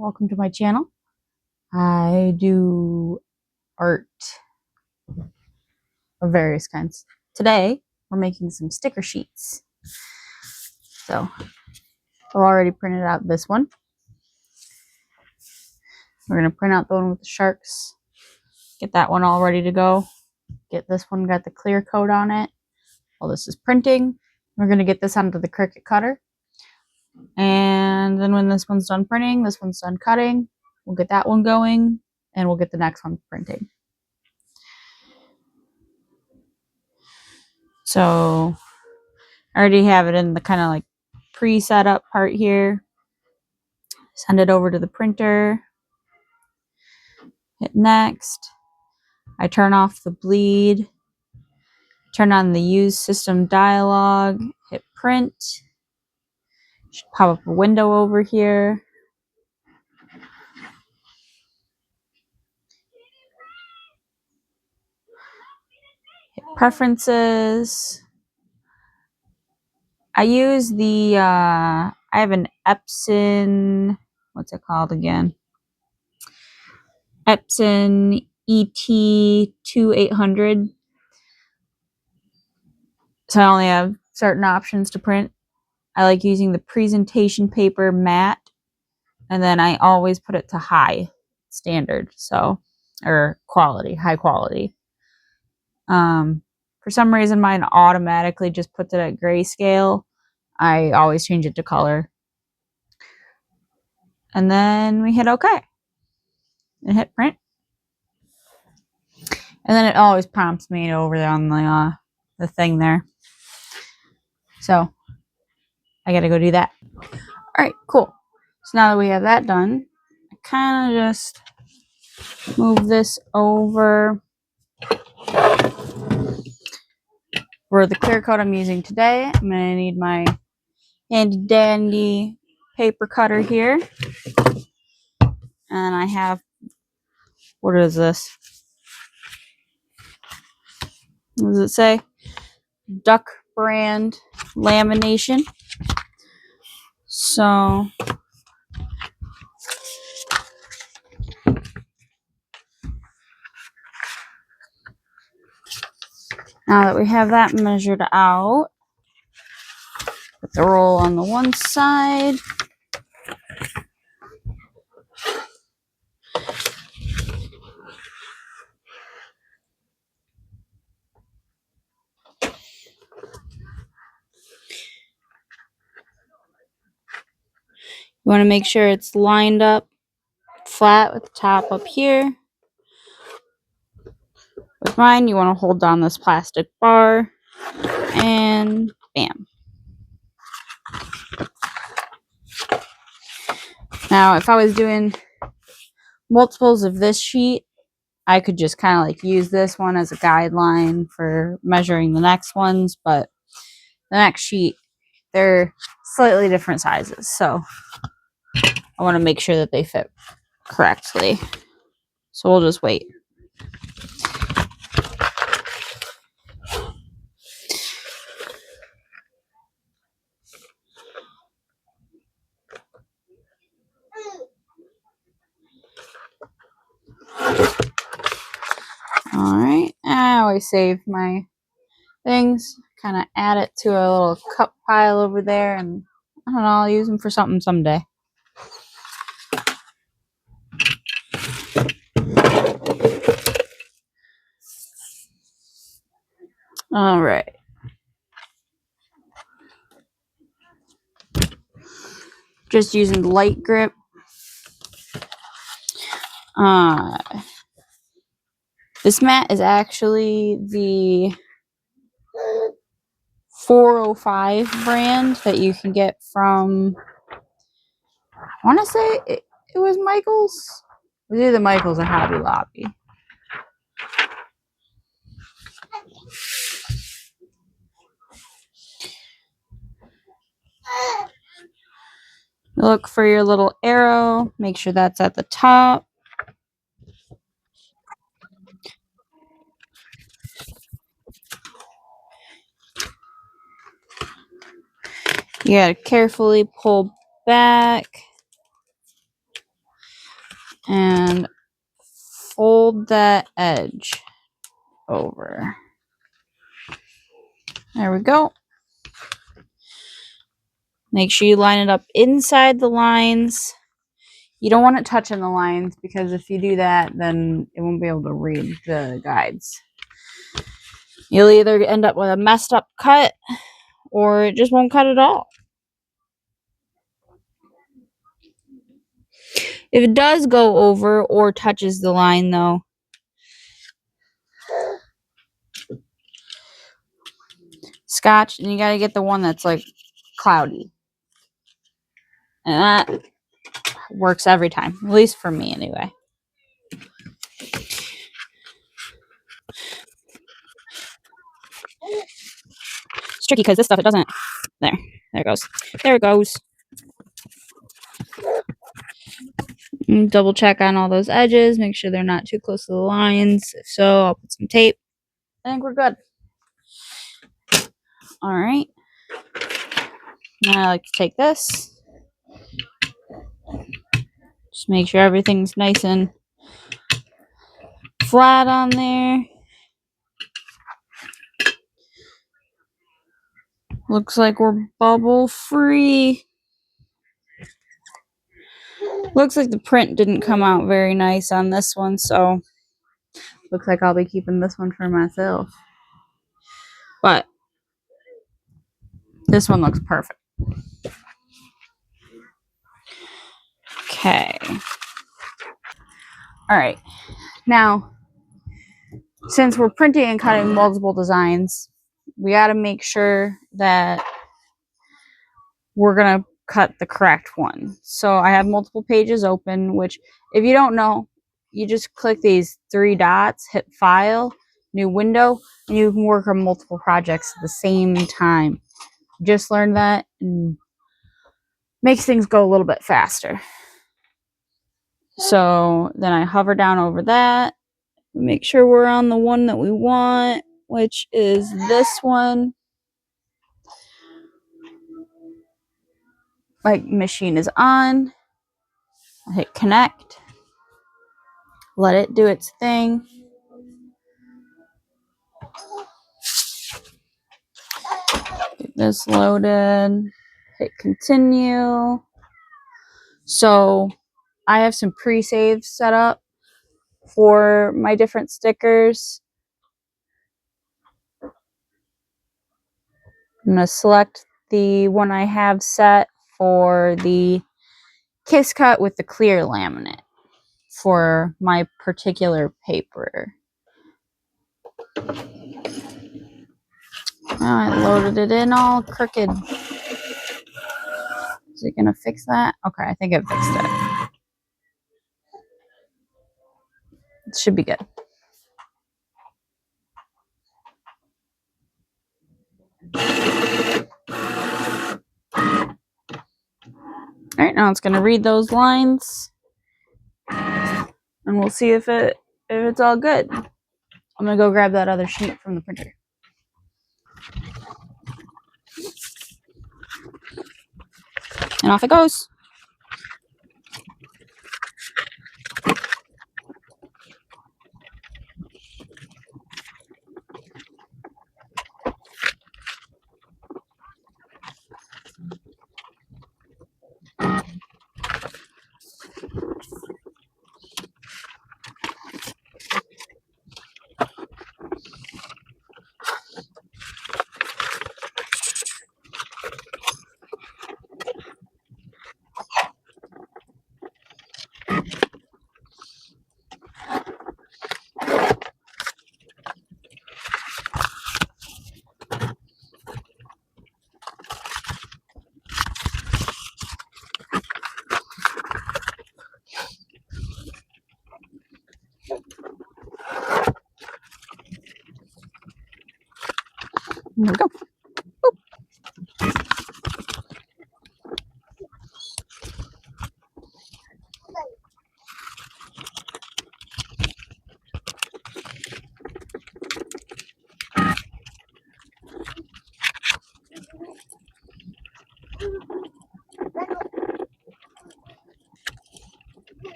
welcome to my channel. I do art of various kinds. Today, we're making some sticker sheets. So, I've already printed out this one. We're going to print out the one with the sharks. Get that one all ready to go. Get this one, got the clear coat on it. While this is printing, we're going to get this onto the Cricut cutter. And then when this one's done printing, this one's done cutting, we'll get that one going, and we'll get the next one printing. So I already have it in the kind of like pre-set up part here. Send it over to the printer. Hit next. I turn off the bleed. Turn on the use system dialog. Hit print. Should pop up a window over here. Hit preferences. I use the I have an Epson, what's it called again? Epson ET2800. So I only have certain options to print. I like using the presentation paper matte, and then I always put it to high standard, so, or quality, high quality. For some reason mine automatically just puts it at grayscale. I always change it to color. And then we hit OK and hit print. And then it always prompts me over there on the thing there. So I gotta go do that. Alright, cool. So now that we have that done, I kind of just move this over for the clear coat I'm using today. I'm going to need my handy dandy paper cutter here. And I have, what is this? What does it say? Duck brand lamination. So now that we have that measured out, put the roll on the one side. You want to make sure it's lined up flat with the top up here. With mine, you want to hold down this plastic bar and bam. Now, if I was doing multiples of this sheet, I could just kind of like use this one as a guideline for measuring the next ones, but the next sheet, they're slightly different sizes, so I want to make sure that they fit correctly. So we'll just wait. Alright, I always save my things, kind of add it to a little cup pile over there, and I don't know, I'll use them for something someday. Alright. Just using light grip. This mat is actually the 405 brand that you can get from, I want to say it was Michael's. It was either Michael's or Hobby Lobby. Look for your little arrow. Make sure that's at the top. You gotta carefully pull back. and fold that edge over. There we go. Make sure you line it up inside the lines. You don't want it touching the lines because if you do that, then it won't be able to read the guides. You'll either end up with a messed up cut or it just won't cut at all. If it does go over or touches the line though, scotch, and you gotta get the one that's like cloudy. And that works every time, at least for me anyway. It's tricky because this stuff, it doesn't. There it goes. There it goes. Double check on all those edges, make sure they're not too close to the lines. If so, I'll put some tape. I think we're good. All right. Now I like to take this. Just make sure everything's nice and flat on there. Looks like we're bubble free. Looks like the print didn't come out very nice on this one, so looks like I'll be keeping this one for myself. But this one looks perfect. Okay. All right. Now, since we're printing and cutting multiple designs, we got to make sure that we're going to cut the correct one. So I have multiple pages open, which if you don't know, you just click these 3 dots, hit file, new window, and you can work on multiple projects at the same time. Just learned that and makes things go a little bit faster. So then I hover down over that, make sure we're on the one that we want, which is this one. My machine is on. I hit connect. Let it do its thing. Get this loaded. Hit continue. So I have some pre-saves set up for my different stickers. I'm going to select the one I have set for the Kiss Cut with the clear laminate for my particular paper. I loaded it in all crooked. Is it gonna fix that? Okay, I think it fixed it. It should be good. All right, now it's gonna read those lines, and we'll see if it's all good. I'm gonna go grab that other sheet from the printer. And off it goes. There we go.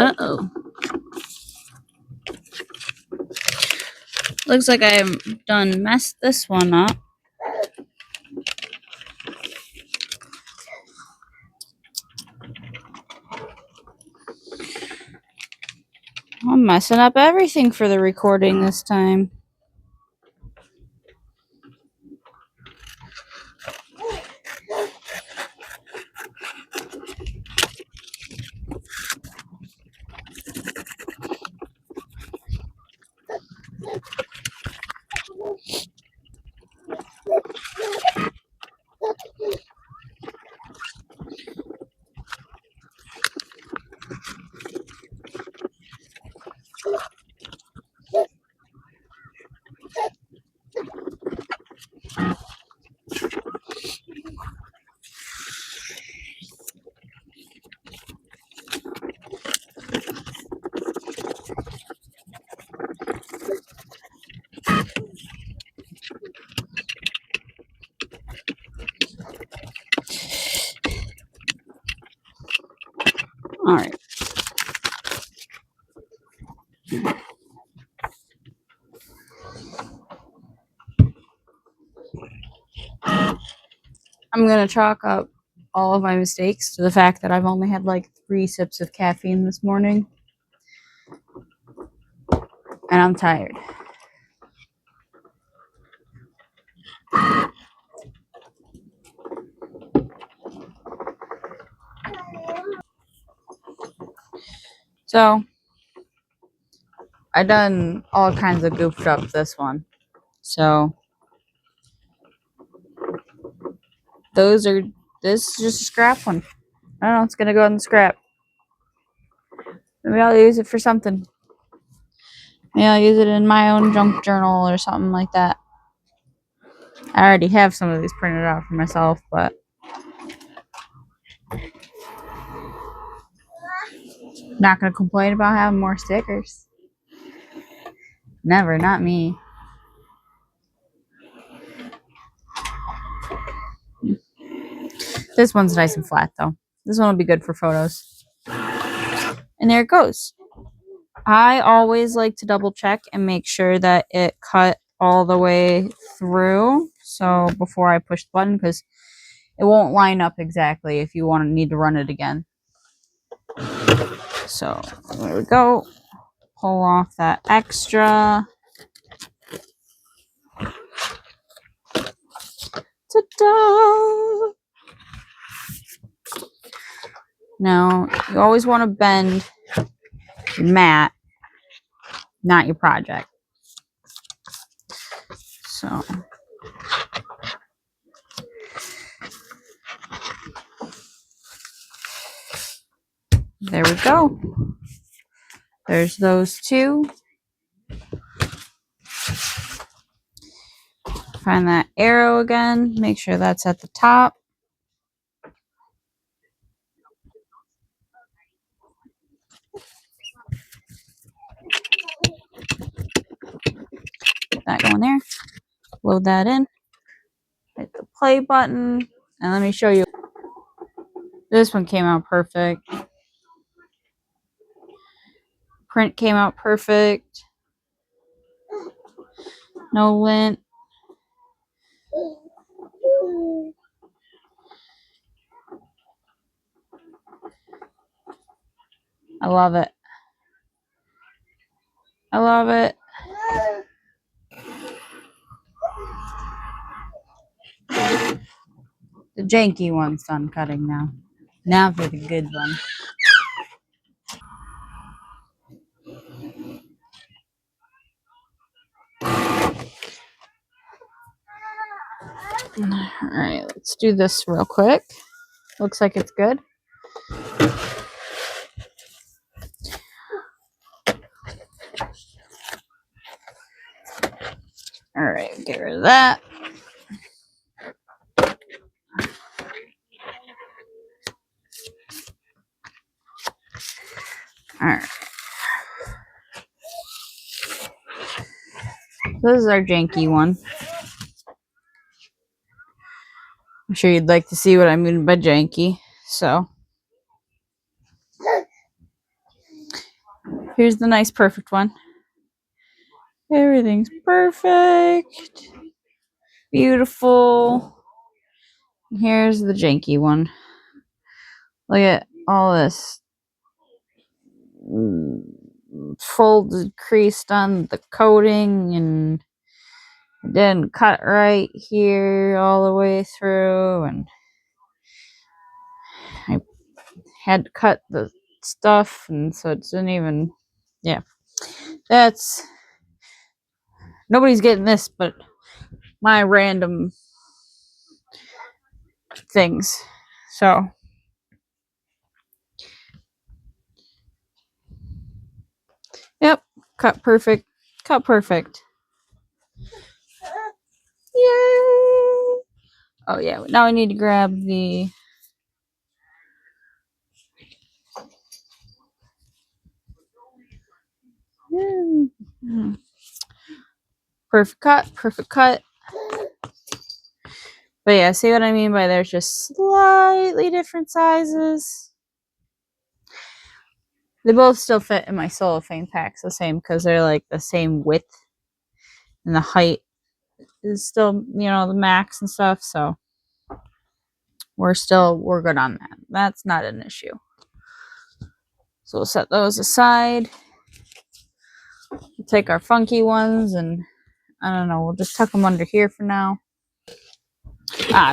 Uh-oh. Looks like I'm done messed this one up. I'm messing up everything for the recording this time. Alright. I'm gonna chalk up all of my mistakes to the fact that I've only had like 3 sips of caffeine this morning. And I'm tired. So, I done all kinds of goofed up this one. So, this is just a scrap one. I don't know, it's gonna go in the scrap. Maybe I'll use it for something. Maybe I'll use it in my own junk journal or something like that. I already have some of these printed out for myself, but not gonna complain about having more stickers. Never, not me. This one's nice and flat though. This one will be good for photos. And there it goes. I always like to double check and make sure that it cut all the way through. So before I push the button, because it won't line up exactly if you need to run it again. So there we go. Pull off that extra. Ta-da! Now, you always want to bend your mat, not your project. So, there we go. There's those two. Find that arrow again. Make sure that's at the top. Get that going there. Load that in. Hit the play button. And let me show you. This one came out perfect. Print came out perfect. No lint. I love it. I love it. The janky one's done cutting now. Now for the good one. Alright, let's do this real quick. Looks like it's good. Alright, get rid of that. Alright. This is our janky one. I'm sure you'd like to see what I mean by janky. So, Here's the nice perfect one. Everything's perfect. Beautiful. Here's the janky one. Look at all this folded, creased on the coating, and it didn't cut right here all the way through, and I had to cut the stuff, and so it didn't even, yeah. That's, nobody's getting this but my random things. So, yep, cut perfect, cut perfect. Yay! Oh yeah, now I need to grab the perfect cut, perfect cut. But yeah, see what I mean by there's just slightly different sizes. They both still fit in my cellophane packs the same because they're like the same width, and the height is still, you know, the max and stuff. So we're good on that. That's not an issue. So we'll set those aside. We'll take our funky ones and I don't know, we'll just tuck them under here for now.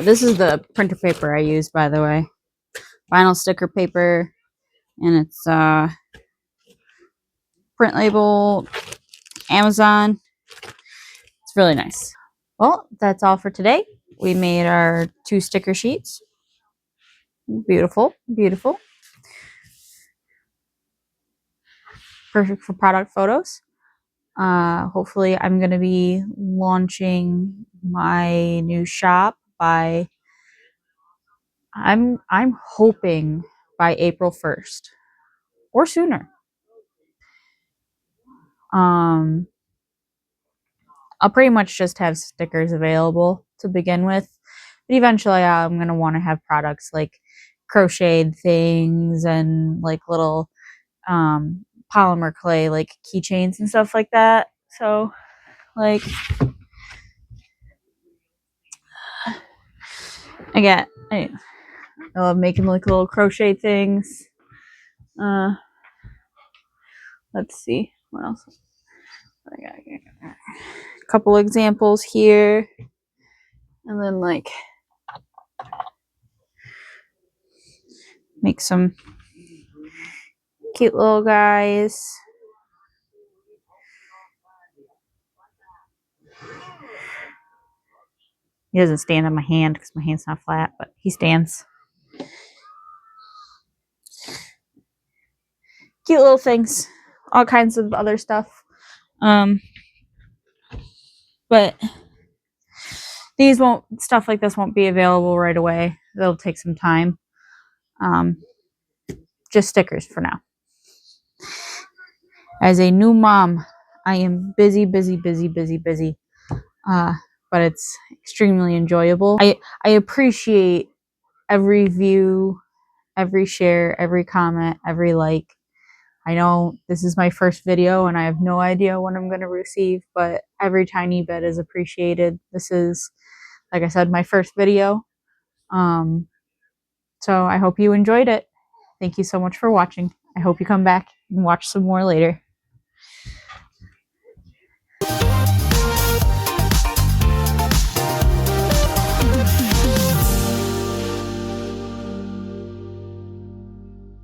This is the printer paper I use, by the way. Vinyl sticker paper, and it's print label, Amazon. It's really nice. Well, that's all for today. We made our 2 sticker sheets. Beautiful, beautiful. Perfect for product photos. Hopefully I'm going to be launching my new shop by, I'm hoping by April 1st or sooner. I'll pretty much just have stickers available to begin with, but eventually I'm going to want to have products like crocheted things and like little polymer clay like keychains and stuff like that. So like I love making like little crochet things. Let's see what else. I got a couple examples here, and then like make some cute little guys. He doesn't stand on my hand because my hand's not flat, but he stands. Cute little things, all kinds of other stuff. But stuff like this won't be available right away. It'll take some time. Just stickers for now. As a new mom, I am busy. But it's extremely enjoyable. I appreciate every view, every share, every comment, every like. I know this is my first video and I have no idea what I'm going to receive, but every tiny bit is appreciated. This is, like I said, my first video. So I hope you enjoyed it. Thank you so much for watching. I hope you come back and watch some more later.